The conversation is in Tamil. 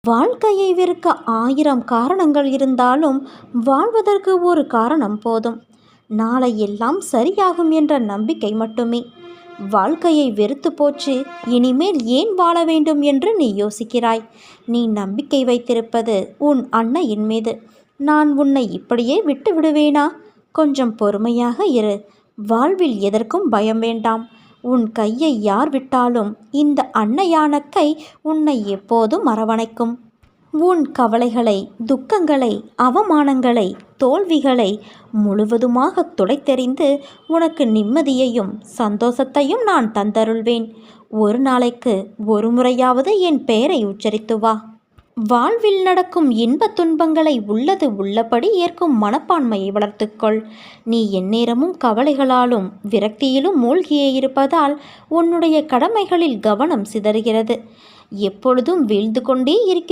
வாழ்க்கையை வெறுக்க 1000 காரணங்கள் இருந்தாலும் வாழ்வதற்கு ஒரு காரணம் போதும். நாளை எல்லாம் சரியாகும் என்ற நம்பிக்கை மட்டுமே. வாழ்க்கையை வெறுத்து போச்சு, இனிமேல் ஏன் வாழ வேண்டும் என்று நீ யோசிக்கிறாய். நீ நம்பிக்கை வைத்திருப்பது உன் அன்னையின் மீது. நான் உன்னை இப்படியே விட்டு விடுவேனா? கொஞ்சம் பொறுமையாக இரு. வாழ்வில் எதற்கும் பயம் வேண்டாம். உன் கையை யார் விட்டாலும் இந்த அன்னையான கை உன்னை எப்போதும் அரவணைக்கும். உன் கவலைகளை, துக்கங்களை, அவமானங்களை, தோல்விகளை முழுவதுமாக துடைத்தெறிந்து உனக்கு நிம்மதியையும் சந்தோஷத்தையும் நான் தந்தருள்வேன். ஒரு நாளைக்கு ஒரு முறையாவது என் பெயரை உச்சரித்து வா. வாழ்வில் நடக்கும் இன்பத் துன்பங்களை உள்ளது உள்ளபடி ஏற்கும் மனப்பான்மையை வளர்த்துக்கொள். நீ எந்நேரமும் கவலைகளாலும் விரக்தியிலும் மூழ்கியே இருப்பதால் உன்னுடைய கடமைகளில் கவனம் சிதறுகிறது. எப்பொழுதும் வீழ்ந்து கொண்டே இருக்கிற